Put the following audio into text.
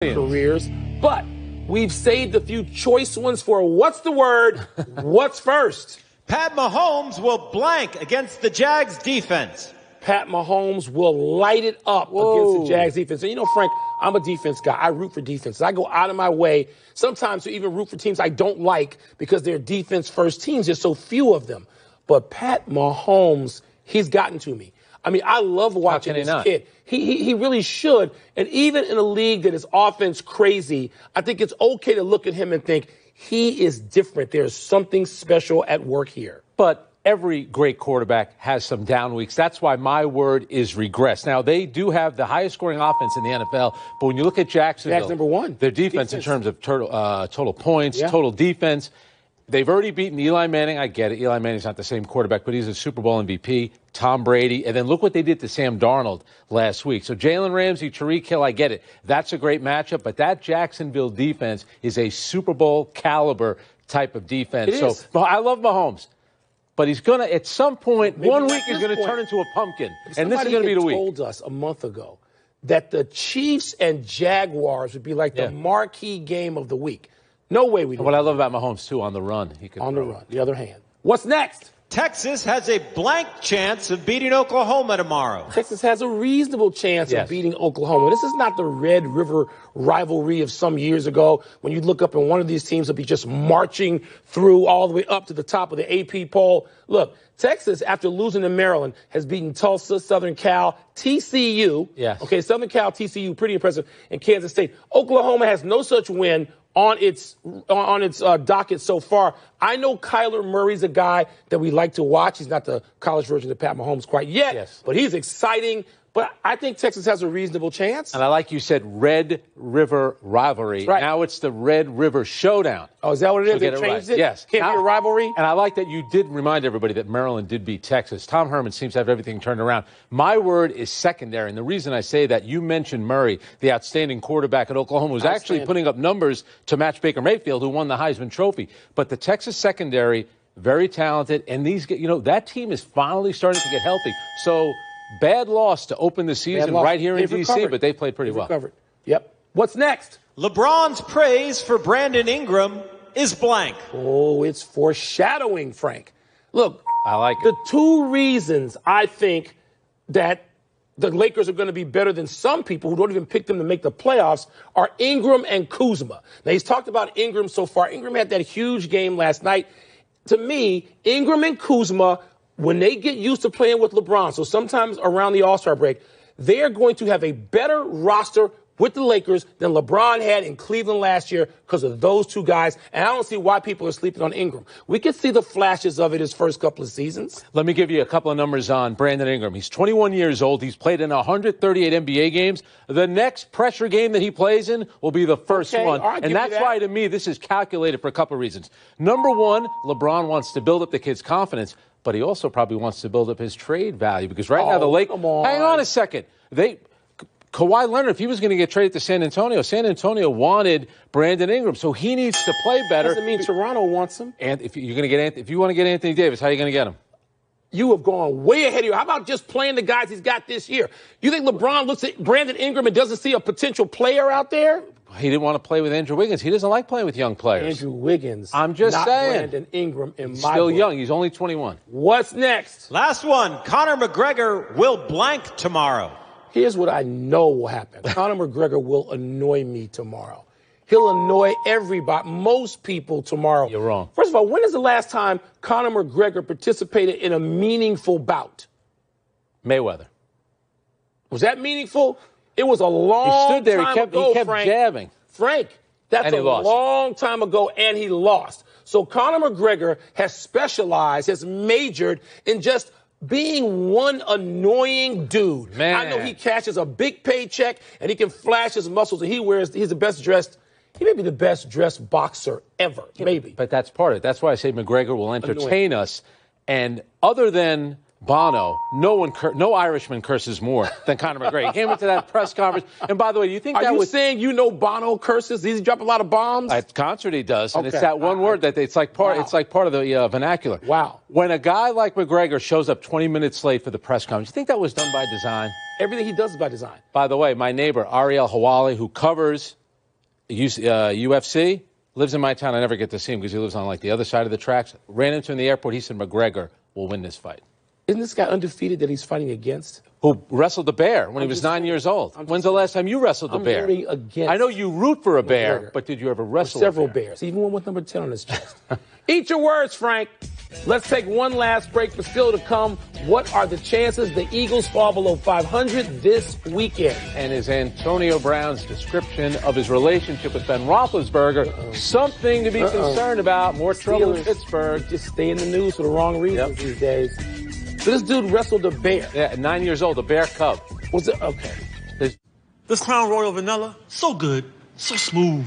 careers, but we've saved a few choice ones for what's the word, what's first. Pat Mahomes will blank against the Jags defense. Pat Mahomes will light it up against the Jags defense. And you know, Frank, I'm a defense guy. I root for defense. I go out of my way sometimes to even root for teams I don't like because they're defense first teams. There's so few of them. But Pat Mahomes, he's gotten to me. I mean, I love watching this kid. He really should. And even in a league that is offense crazy, I think it's okay to look at him and think he is different. There's something special at work here. But every great quarterback has some down weeks. That's why my word is regress. Now, they do have the highest scoring offense in the NFL, but when you look at Jacksonville, Jags number one. Their defense in terms of total points, total defense, they've already beaten Eli Manning. I get it. Eli Manning's not the same quarterback, but he's a Super Bowl MVP. Tom Brady. And then look what they did to Sam Darnold last week. So Jalen Ramsey, Tyreek Hill, I get it. That's a great matchup. But that Jacksonville defense is a Super Bowl caliber type of defense. So I love Mahomes. But he's going to, at some point, maybe 1 week, he's going to turn into a pumpkin. And this is going to be the week. Somebody told us a month ago that the Chiefs and Jaguars would be like the marquee game of the week. No way we do. What I love about Mahomes, too, on the run. He can on the run. The other hand. What's next? Texas has a blank chance of beating Oklahoma tomorrow. Texas has a reasonable chance of beating Oklahoma. This is not the Red River rivalry of some years ago when you look up and one of these teams will be just marching through all the way up to the top of the AP poll. Look, Texas, after losing to Maryland, has beaten Tulsa, Southern Cal, TCU. Okay, Southern Cal, TCU, pretty impressive, and Kansas State. Oklahoma has no such win on its docket so far. I know Kyler Murray's a guy that we like to watch. He's not the college version of Pat Mahomes quite yet, but he's exciting. But I think Texas has a reasonable chance. And I like you said, Red River rivalry. Right. Now it's the Red River Showdown. Oh, is that what it is? They changed it? Yes. Can't be a rivalry? And I like that you did remind everybody that Maryland did beat Texas. Tom Herman seems to have everything turned around. My word is secondary. And the reason I say that, you mentioned Murray, the outstanding quarterback at Oklahoma, who's actually putting up numbers to match Baker Mayfield, who won the Heisman Trophy. But the Texas secondary, very talented. And that team is finally starting to get healthy. So bad loss to open the season right here in D.C., but they played pretty well. Yep. What's next? LeBron's praise for Brandon Ingram is blank. Oh, it's foreshadowing, Frank. Look, I like the two reasons I think that the Lakers are going to be better than some people who don't even pick them to make the playoffs are Ingram and Kuzma. Now, he's talked about Ingram so far. Ingram had that huge game last night. To me, Ingram and Kuzma, when they get used to playing with LeBron, so sometimes around the All-Star break, they are going to have a better roster with the Lakers than LeBron had in Cleveland last year because of those two guys. And I don't see why people are sleeping on Ingram. We can see the flashes of it his first couple of seasons. Let me give you a couple of numbers on Brandon Ingram. He's 21 years old. He's played in 138 NBA games. The next pressure game that he plays in will be the first one. And that's why, to me, this is calculated for a couple of reasons. Number one, LeBron wants to build up the kid's confidence, but he also probably wants to build up his trade value because right now the Lakers. Hang on a second. Kawhi Leonard, if he was going to get traded to San Antonio wanted Brandon Ingram, so he needs to play better. Doesn't mean Toronto wants him. And if you want to get Anthony Davis, how are you going to get him? You have gone way ahead of you. How about just playing the guys he's got this year? You think LeBron looks at Brandon Ingram and doesn't see a potential player out there? He didn't want to play with Andrew Wiggins. He doesn't like playing with young players. Andrew Wiggins. I'm just saying. Brandon Ingram in He's my still book. young. He's only 21. What's next? Last one. Conor McGregor will blank tomorrow. Here's what I know will happen. Conor McGregor will annoy me tomorrow. He'll annoy everybody, most people tomorrow. You're wrong. First of all, when is the last time Conor McGregor participated in a meaningful bout? Mayweather. Was that meaningful? It was a long time ago, He stood there. He kept Frank. jabbing. Frank, that's a long time ago, and he lost. So Conor McGregor has specialized, has majored in just being one annoying dude. Man. I know he cashes a big paycheck and he can flash his muscles and he's the best dressed. He may be the best dressed boxer ever, maybe. But that's part of it. That's why I say McGregor will entertain us. And other than Bono, no Irishman curses more than Conor McGregor. He came into that press conference. And by the way, do you think Are you saying Bono curses? Does he drop a lot of bombs? At concert he does, and it's that one word that it's like part of the vernacular. Wow. When a guy like McGregor shows up 20 minutes late for the press conference, you think that was done by design? Everything he does is by design. By the way, my neighbor Ariel Hawali, who covers UFC. Lives in my town. I never get to see him because he lives on like the other side of the tracks. Ran into him in the airport. He said McGregor will win this fight. Isn't this guy undefeated that he's fighting against? Who wrestled the bear when he was 9 years old. When's the last time you wrestled the bear? Against I know you root for a bear, McGregor. but did you ever wrestle several a bear? bears? Even one with number 10 on his chest. Eat your words, Frank. Let's take one last break, but still to come, what are the chances the Eagles fall below 500 this weekend? And is Antonio Brown's description of his relationship with Ben Roethlisberger something to be concerned about? More trouble in Pittsburgh. Just stay in the news for the wrong reasons these days. So this dude wrestled a bear. Yeah, 9 years old, a bear cub. Was it? Okay. This Crown Royal Vanilla, so good, so smooth.